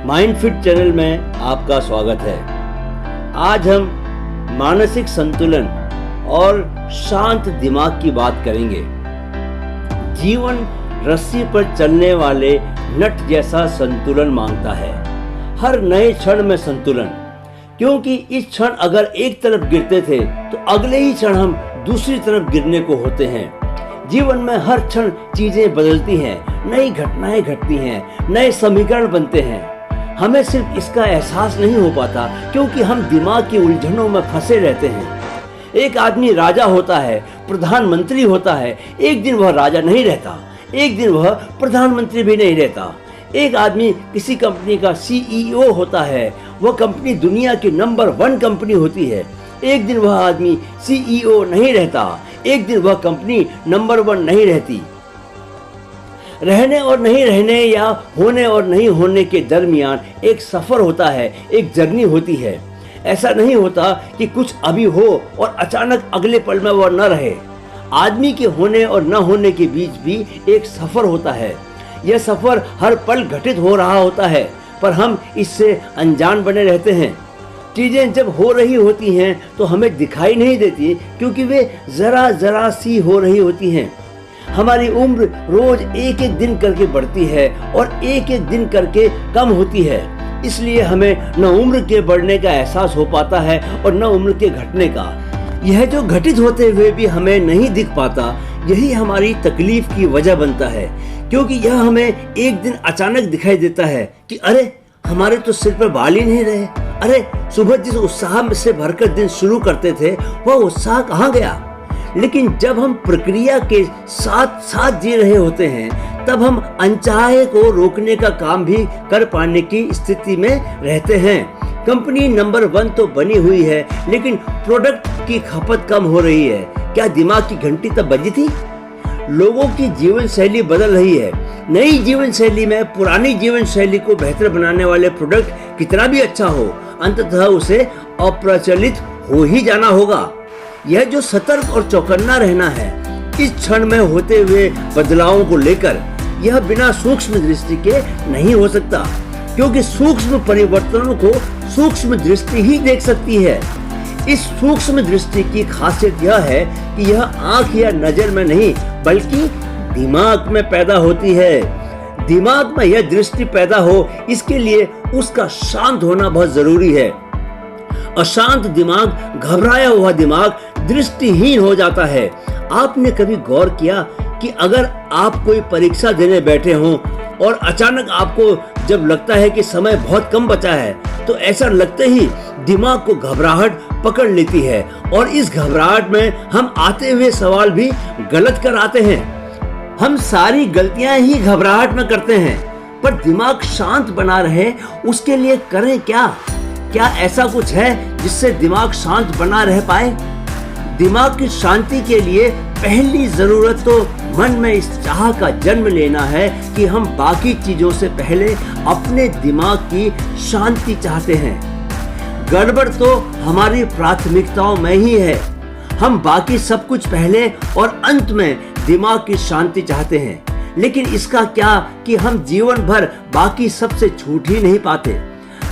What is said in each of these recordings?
माइंडफिट channel में आपका स्वागत है। आज हम मानसिक संतुलन और शांत दिमाग की बात करेंगे। जीवन रस्सी पर चलने वाले नट जैसा संतुलन मांगता है, हर नए क्षण में संतुलन, क्योंकि इस क्षण अगर एक तरफ गिरते थे तो अगले ही क्षण हम दूसरी तरफ गिरने को होते हैं। जीवन में हर क्षण चीजें बदलती हैं, नई घटनाएं घटती हैं, नए समीकरण बनते हैं। हमें सिर्फ इसका एहसास नहीं हो पाता क्योंकि हम दिमाग की उलझनों में फंसे रहते हैं। एक आदमी राजा होता है, प्रधानमंत्री होता है, एक दिन वह राजा नहीं रहता, एक दिन वह प्रधानमंत्री भी नहीं रहता। एक आदमी किसी कंपनी का CEO होता है, वह कंपनी दुनिया की नंबर 1 कंपनी होती है, एक दिन वह आदमी CEO नहीं रहता, एक दिन वह कंपनी नंबर 1 नहीं रहती। रहने और नहीं रहने या होने और नहीं होने के दरमियान एक सफर होता है, एक जर्नी होती है। ऐसा नहीं होता कि कुछ अभी हो और अचानक अगले पल में वह न रहे। आदमी के होने और न होने के बीच भी एक सफर होता है। यह सफर हर पल घटित हो रहा होता है, पर हम इससे अनजान बने रहते हैं। चीजें जब हो रही होती हैं तो हमें दिखाई नहीं देती क्योंकि वे जरा जरा सी हो रही होती हैं। हमारी उम्र रोज एक एक दिन करके बढ़ती है और एक एक दिन करके कम होती है, इसलिए हमें न उम्र के बढ़ने का एहसास हो पाता है और न उम्र के घटने का। यह जो घटित होते हुए भी हमें नहीं दिख पाता, यही हमारी तकलीफ की वजह बनता है, क्योंकि यह हमें एक दिन अचानक दिखाई देता है कि अरे हमारे तो सिर पर बाल ही नहीं रहे, अरे सुबह जिस उत्साह से भरकर दिन शुरू करते थे वह उत्साह कहाँ गया। लेकिन जब हम प्रक्रिया के साथ साथ जी रहे होते हैं तब हम अनचाहे को रोकने का काम भी कर पाने की स्थिति में रहते हैं। कंपनी नंबर 1 तो बनी हुई है, लेकिन प्रोडक्ट की खपत कम हो रही है। क्या दिमाग की घंटी तब बजी थी? लोगों की जीवन शैली बदल रही है। नई जीवन शैली में पुरानी जीवन शैली को बेहतर बनाने वाले प्रोडक्ट कितना भी अच्छा हो, अंततः उसे अप्रचलित हो ही जाना होगा। यह जो सतर्क और चौकन्ना रहना है इस क्षण में होते हुए बदलावों को लेकर, यह बिना सूक्ष्म दृष्टि के नहीं हो सकता, क्योंकि सूक्ष्म परिवर्तनों को सूक्ष्म दृष्टि ही देख सकती है। इस सूक्ष्म दृष्टि की खासियत यह है कि यह आंख या नजर में नहीं बल्कि दिमाग में पैदा होती है। दिमाग में यह दृष्टि पैदा हो, इसके लिए उसका शांत होना बहुत जरूरी है। अशांत दिमाग, घबराया हुआ दिमाग दृष्टिहीन हो जाता है। आपने कभी गौर किया कि अगर आप कोई परीक्षा देने बैठे हों और अचानक आपको जब लगता है कि समय बहुत कम बचा है, तो ऐसा लगते ही दिमाग को घबराहट पकड़ लेती है और इस घबराहट में हम आते हुए सवाल भी गलत कर आते हैं। हम सारी गलतियां ही घबराहट में करते हैं, पर दिमाग शांत बना रहे उसके लिए करें क्या? क्या ऐसा कुछ है जिससे दिमाग शांत बना रह पाए? दिमाग की शांति के लिए पहली जरूरत तो मन में इस चाह का जन्म लेना है कि हम बाकी चीजों से पहले अपने दिमाग की शांति चाहते हैं। गड़बड़ तो हमारी प्राथमिकताओं में ही है। हम बाकी सब कुछ पहले और अंत में दिमाग की शांति चाहते हैं, लेकिन इसका क्या कि हम जीवन भर बाकी सबसे छूट ही नहीं पाते।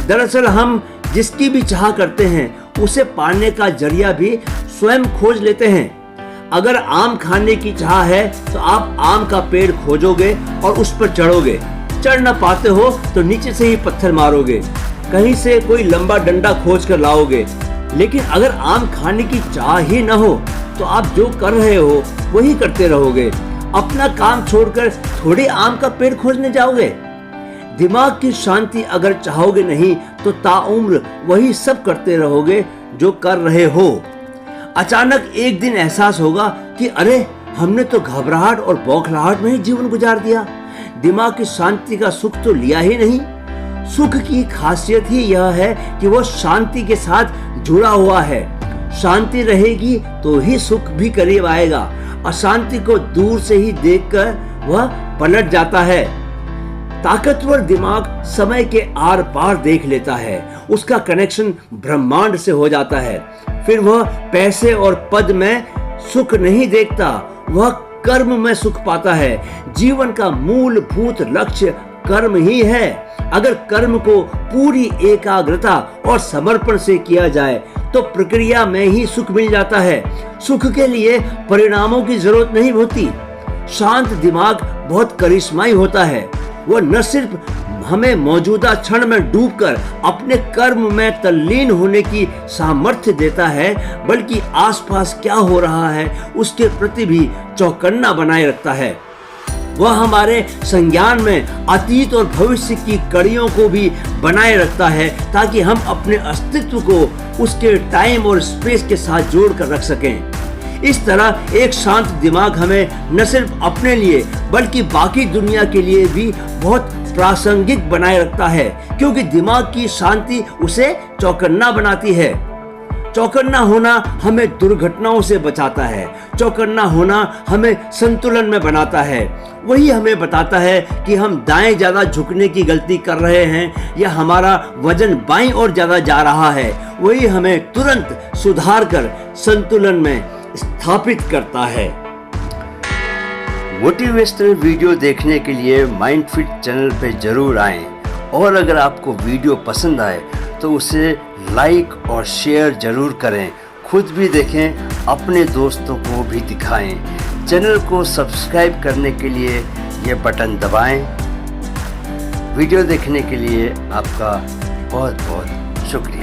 दरअसल हम जिसकी भी चाह करते हैं उसे पाने का जरिया भी स्वयं खोज लेते हैं। अगर आम खाने की चाह है तो आप आम का पेड़ खोजोगे और उस पर चढ़ोगे। चढ़ न पाते हो तो नीचे से ही पत्थर मारोगे, कहीं से कोई लंबा डंडा खोज कर लाओगे। लेकिन अगर आम खाने की चाह ही न हो तो आप जो कर रहे हो वही करते रहोगे। अपना काम छोड़कर थोड़ी आम का पेड़ खोजने जाओगे। दिमाग की शांति अगर चाहोगे नहीं तो ताउम्र वही सब करते रहोगे जो कर रहे हो। अचानक एक दिन एहसास होगा कि अरे हमने तो घबराहट और बौखलाहट में ही जीवन गुजार दिया, दिमाग की शांति का सुख तो लिया ही नहीं। सुख की खासियत ही यह है कि वह शांति के साथ जुड़ा हुआ है। शांति रहेगी तो ही सुख भी करीब आएगा। अशांति को दूर से ही देखकर वह पलट जाता है। ताकतवर दिमाग समय के आर पार देख लेता है, उसका कनेक्शन ब्रह्मांड से हो जाता है। फिर वह पैसे और पद में सुख नहीं देखता, वह कर्म में सुख पाता है। जीवन का मूलभूत लक्ष्य कर्म ही है। अगर कर्म को पूरी एकाग्रता और समर्पण से किया जाए तो प्रक्रिया में ही सुख मिल जाता है। सुख के लिए परिणामों की जरूरत नहीं होती। शांत दिमाग बहुत करिश्माई होता है। वह न सिर्फ हमें मौजूदा क्षण में डूबकर अपने कर्म में तल्लीन होने की सामर्थ्य देता है, बल्कि आसपास क्या हो रहा है उसके प्रति भी चौकन्ना बनाए रखता है। वह हमारे संज्ञान में अतीत और भविष्य की कड़ियों को भी बनाए रखता है, ताकि हम अपने अस्तित्व को उसके टाइम और स्पेस के साथ जोड़ कर रख सकें। इस तरह एक शांत दिमाग हमें न सिर्फ अपने लिए बल्कि बाकी दुनिया के लिए भी बहुत प्रासंगिक बनाए रखता है, क्योंकि दिमाग की शांति उसे चौकन्ना बनाती है। चौकन्ना होना हमें दुर्घटनाओं से बचाता है। चौकन्ना होना हमें संतुलन में बनाता है। वही हमें बताता है कि हम दाएं ज्यादा झुकने की गलती कर रहे हैं या हमारा वजन बाईं ओर ज्यादा जा रहा है। वही हमें तुरंत सुधार कर संतुलन में स्थापित करता है। मोटिवेशनल वीडियो देखने के लिए माइंडफिट चैनल पे जरूर आएं, और अगर आपको वीडियो पसंद आए तो उसे लाइक और शेयर जरूर करें। खुद भी देखें, अपने दोस्तों को भी दिखाएं। चैनल को सब्सक्राइब करने के लिए ये बटन दबाएं। वीडियो देखने के लिए आपका बहुत बहुत शुक्रिया।